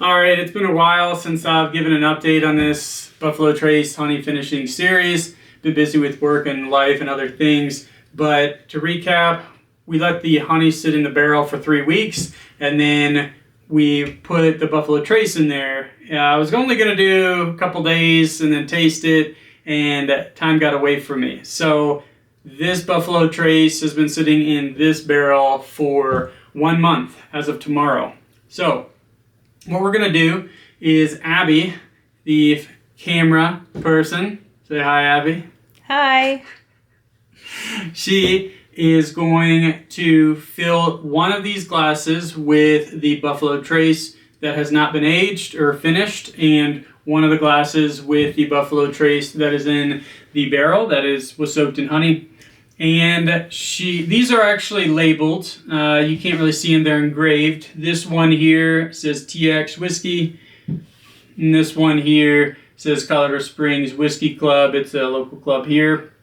All right, it's been a while since I've given an update on this Buffalo Trace honey finishing series. Been busy with work and life and other things. But to recap, we let the honey sit in the barrel for 3 weeks, and then we put the Buffalo Trace in there. I was only going to do a couple days and then taste it, and time got away from me. So this Buffalo Trace has been sitting in this barrel for 1 month as of tomorrow. So what we're going to do is Abby, the camera person, say hi, Abby. Hi. She is going to fill one of these glasses with the Buffalo Trace that has not been aged or finished, and one of the glasses with the Buffalo Trace that is in the barrel that was soaked in honey. And these are actually labeled. You can't really see them, they're engraved. This one here says TX Whiskey, and this one here says Colorado Springs Whiskey Club. It's a local club here.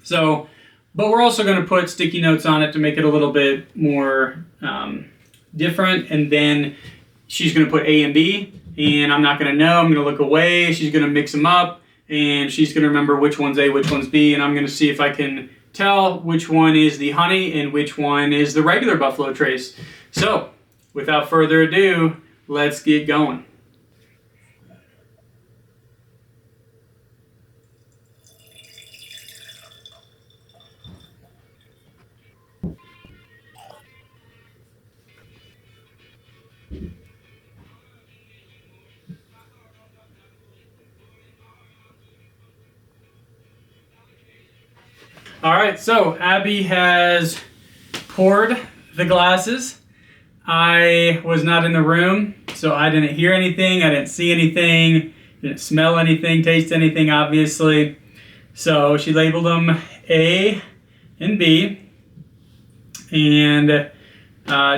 So, but we're also going to put sticky notes on it to make it a little bit more different. And then she's going to put A and B, and I'm not going to know. I'm going to look away. She's going to mix them up, and she's going to remember which one's A, which one's B, and I'm going to see if I can tell which one is the honey and which one is the regular Buffalo Trace. So, without further ado, let's get going. All right, so Abby has poured the glasses. I was not in the room, so I didn't hear anything. I didn't see anything, didn't smell anything, taste anything, obviously. So she labeled them A and B. And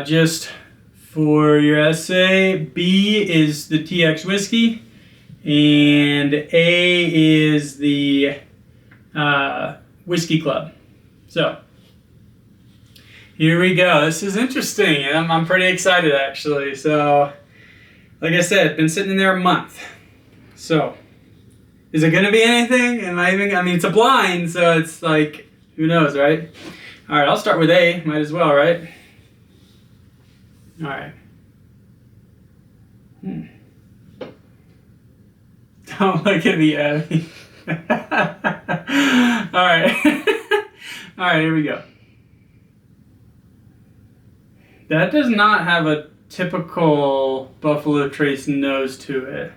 just for your essay, B is the TX Whiskey, and A is the Whiskey Club. So here we go. This is interesting. I'm pretty excited, actually. So like I said, been sitting in there a month. So is it going to be anything? I mean, it's a blind, so it's like, who knows, right? All right, I'll start with A. Might as well, right? All right. Don't look at me, Abby. All right. All right, here we go. That does not have a typical Buffalo Trace nose to it.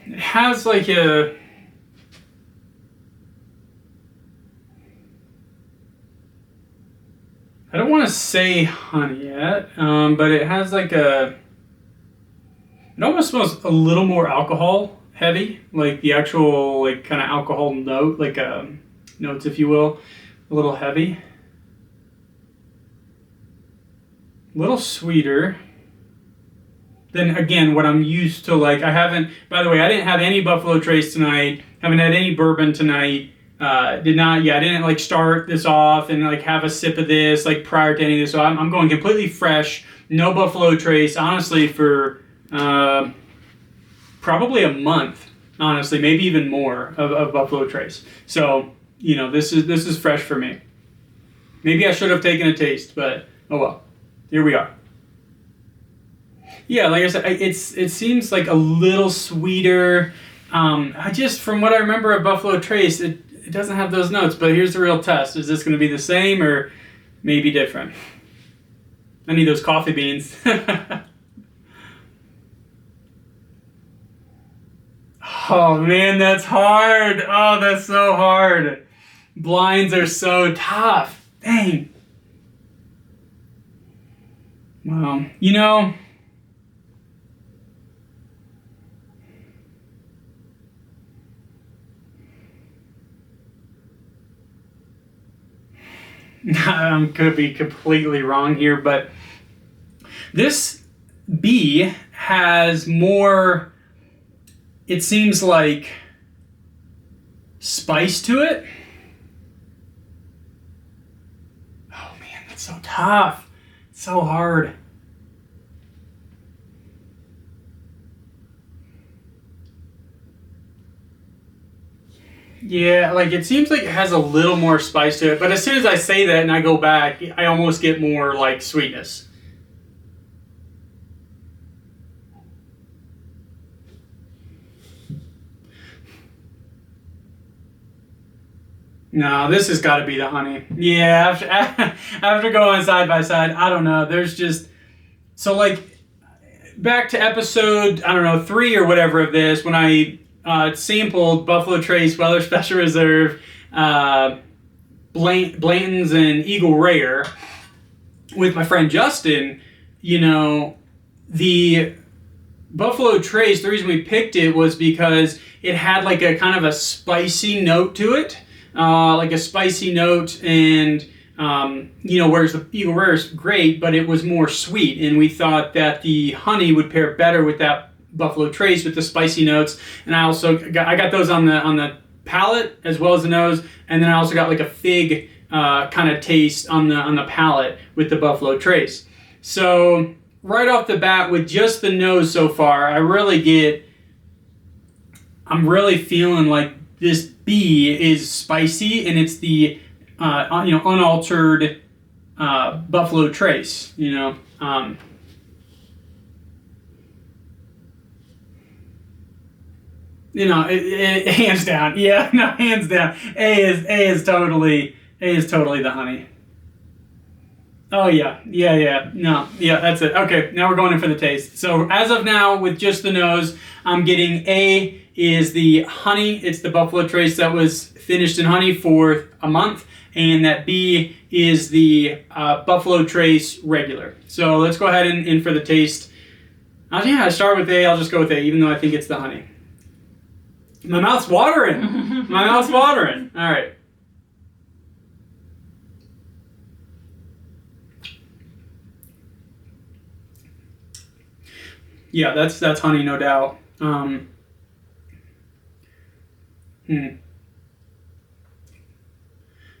It has like a... I don't want to say honey yet, but it has like a... It almost smells a little more alcohol heavy, like the actual like kind of alcohol note, like notes, if you will, a little heavy. A little sweeter than, again, what I'm used to. Like, I haven't, by the way, I didn't have any Buffalo Trace tonight, haven't had any bourbon tonight. I didn't like start this off and like have a sip of this like prior to any of this. So I'm going completely fresh, no Buffalo Trace, honestly, for probably a month, honestly, maybe even more of Buffalo Trace. So, you know, this is fresh for me. Maybe I should have taken a taste, but oh well. Here we are. Yeah, like I said, it seems like a little sweeter. From what I remember of Buffalo Trace, it doesn't have those notes, but here's the real test. Is this going to be the same or maybe different? I need those coffee beans. Oh man, that's hard. Oh, that's so hard. Blinds are so tough. Dang. Well, you know, I could be completely wrong here, but this B has more, it seems like spice to it. Oh man, that's so tough. It's so hard. Yeah, like it seems like it has a little more spice to it, but as soon as I say that and I go back, I almost get more like sweetness. No, this has got to be the honey. Yeah, after going side by side, I don't know. There's just so like back to episode I don't know 3 or whatever of this when I sampled Buffalo Trace, Weller Special Reserve, Blanton's, and Eagle Rare with my friend Justin. You know, the Buffalo Trace. The reason we picked it was because it had like a kind of a spicy note to it. Like a spicy note, and whereas the Eagle Rare is great, but it was more sweet, and we thought that the honey would pair better with that Buffalo Trace with the spicy notes. And I got those on the palate as well as the nose, and then I also got like a fig kind of taste on the palate with the Buffalo Trace. So right off the bat with just the nose so far, I'm really feeling like this B is spicy, and it's the unaltered Buffalo Trace. Hands down. Yeah, no, hands down. A is totally the honey. Oh yeah. No, yeah, that's it. Okay, now we're going in for the taste. So as of now, with just the nose, I'm getting A is the honey. It's the Buffalo Trace that was finished in honey for a month, and that B is the Buffalo Trace regular. So let's go ahead and in for the taste. I start with A. I'll just go with A, even though I think it's the honey. My mouth's watering. My mouth's watering. All right. Yeah, that's honey, no doubt. Trying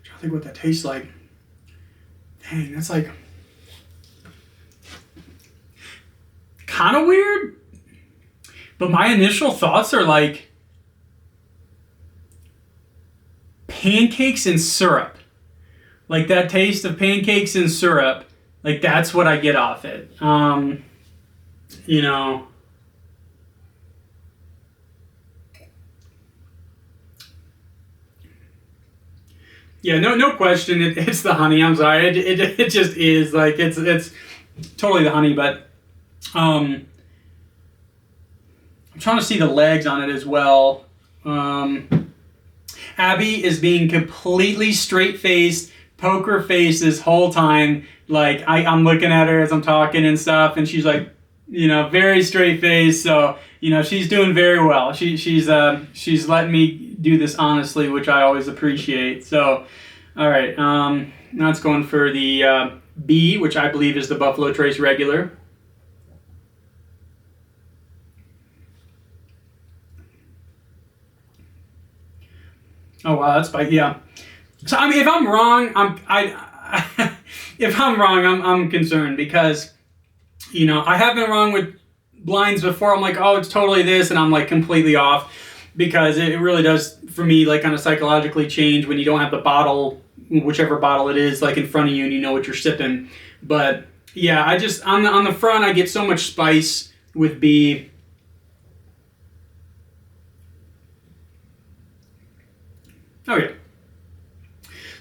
to think what that tastes like. Dang, that's like kind of weird. But my initial thoughts are like pancakes and syrup. Like that taste of pancakes and syrup. Like that's what I get off it. Yeah, no question. It's the honey. I'm sorry. It just is like it's totally the honey. But I'm trying to see the legs on it as well. Abby is being completely straight-faced, poker face this whole time. Like I'm looking at her as I'm talking and stuff, and she's like, very straight-faced. So she's doing very well. She's letting me do this honestly, which I always appreciate. So, all right, now it's going for the B, which I believe is the Buffalo Trace regular. Oh wow, that's spicy. Yeah. So I mean, if I'm wrong, I'm concerned because I have been wrong with blinds before. I'm like, oh, it's totally this, and I'm like completely off because it really does for me like kind of psychologically change when you don't have the bottle, whichever bottle it is, like in front of you and you know what you're sipping. But yeah, I just on the front I get so much spice with B. Oh yeah.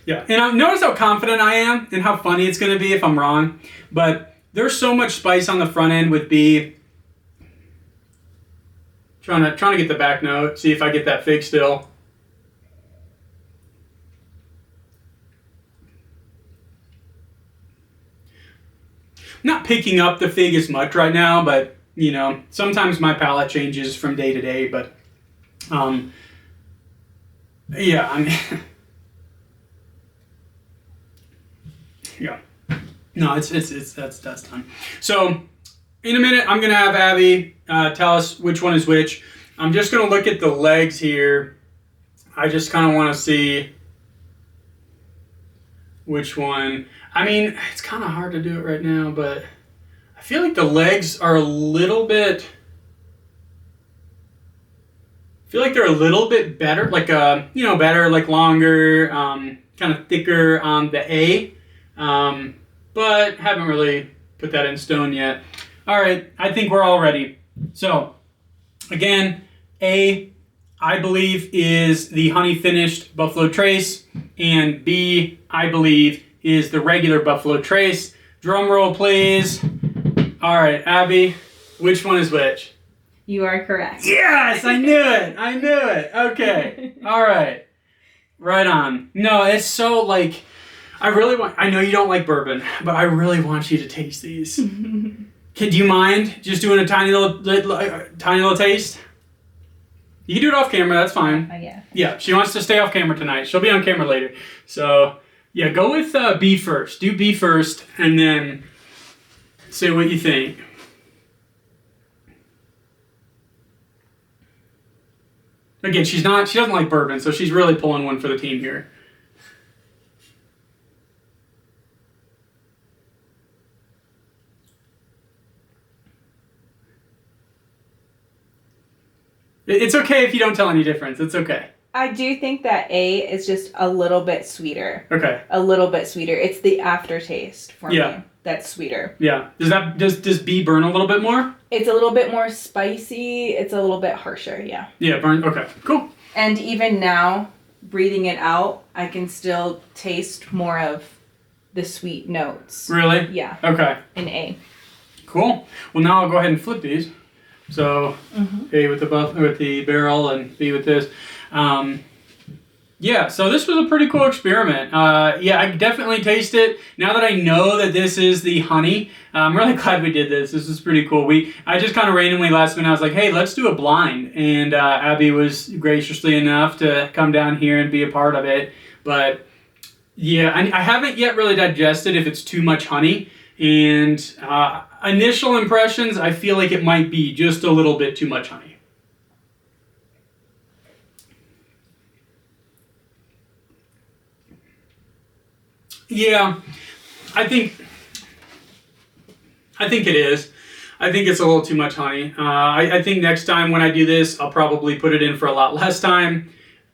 Yeah, and notice how confident I am and how funny it's going to be if I'm wrong. But there's so much spice on the front end with B. Trying to get the back note, see if I get that fig still. Not picking up the fig as much right now, but sometimes my palate changes from day to day. But yeah, I mean, yeah, no, it's that's done. So in a minute, I'm gonna have Abby tell us which one is which. I'm just gonna look at the legs here. I just kind of want to see which one. I mean, it's kind of hard to do it right now, but I feel like the legs are a little bit... I feel like they're a little bit better, like, better, like longer, kind of thicker on the A, but haven't really put that in stone yet. All right, I think we're all ready. So, again, A, I believe, is the honey finished Buffalo Trace, and B, I believe, is the regular Buffalo Trace. Drum roll, please. All right, Abby, which one is which? You are correct. Yes, I knew it. I knew it. Okay. All right. Right on. No, it's so like, I know you don't like bourbon, but I really want you to taste these. Do you mind just doing a tiny little taste? You can do it off camera, that's fine. Yeah. Yeah, she wants to stay off camera tonight. She'll be on camera later. So, yeah, go with B first. Do B first, and then say what you think. Again, she doesn't like bourbon, so she's really pulling one for the team here. It's okay if you don't tell any difference. It's okay. I do think that A is just a little bit sweeter. Okay. A little bit sweeter. It's the aftertaste for me that's sweeter. Yeah. Does B burn a little bit more? It's a little bit more spicy. It's a little bit harsher, yeah. Yeah, burn. Okay, cool. And even now, breathing it out, I can still taste more of the sweet notes. Really? Yeah. Okay. In A. Cool. Well, now I'll go ahead and flip these. So A with the barrel and B with this. Yeah, so this was a pretty cool experiment. Yeah, I definitely taste it. Now that I know that this is the honey, I'm really glad we did this. This is pretty cool. I just kind of randomly last minute, I was like, hey, let's do a blind. And Abby was graciously enough to come down here and be a part of it. But yeah, I haven't yet really digested if it's too much honey. And initial impressions, I feel like it might be just a little bit too much honey. Yeah, I think it is. I think it's a little too much honey. I think next time when I do this, I'll probably put it in for a lot less time.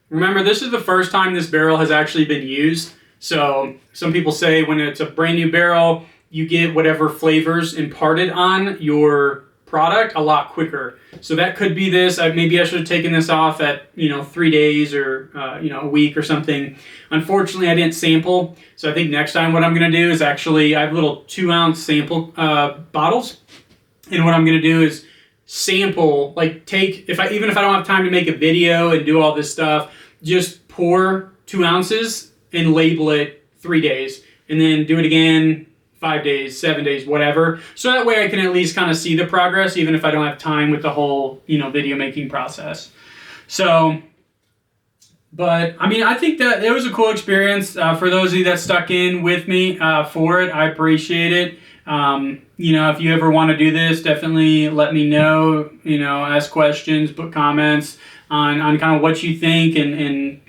Remember, this is the first time this barrel has actually been used. So some people say when it's a brand new barrel, you get whatever flavors imparted on your product a lot quicker. So that could be this. Maybe I should have taken this off at 3 days or a week or something. Unfortunately, I didn't sample. So I think next time what I'm going to do is actually I have little 2-ounce sample bottles, and what I'm going to do is sample, like even if I don't have time to make a video and do all this stuff, just pour 2 ounces and label it 3 days, and then do it again 5 days, 7 days, whatever. So that way I can at least kind of see the progress, even if I don't have time with the whole, video making process. So, but I mean, I think that it was a cool experience. For those of you that stuck in with me for it, I appreciate it. If you ever want to do this, definitely let me know, ask questions, put comments on kind of what you think and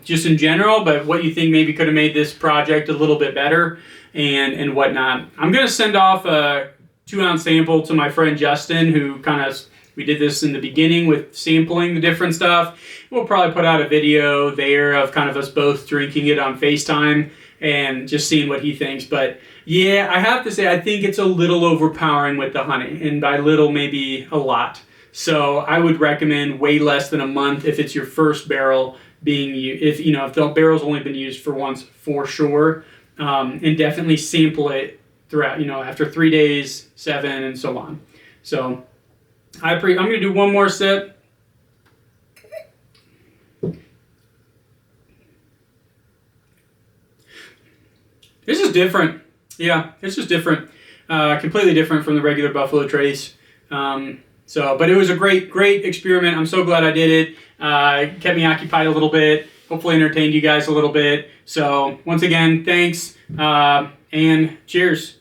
just in general, but what you think maybe could have made this project a little bit better and whatnot. I'm going to send off a 2-ounce sample to my friend Justin, who we did this in the beginning with sampling the different stuff. We'll probably put out a video there of kind of us both drinking it on FaceTime and just seeing what he thinks. But yeah, I have to say, I think it's a little overpowering with the honey, and by little, maybe a lot. So I would recommend way less than a month if it's your first barrel being used. If the barrel's only been used for once, for sure. And definitely sample it throughout, after 3 days, 7, and so on. So I'm going to do one more sip. This is different. Yeah, it's just different. Completely different from the regular Buffalo Trace. But it was a great experiment. I'm so glad I did it. Kept me occupied a little bit. Hopefully entertained you guys a little bit. So once again, thanks and cheers.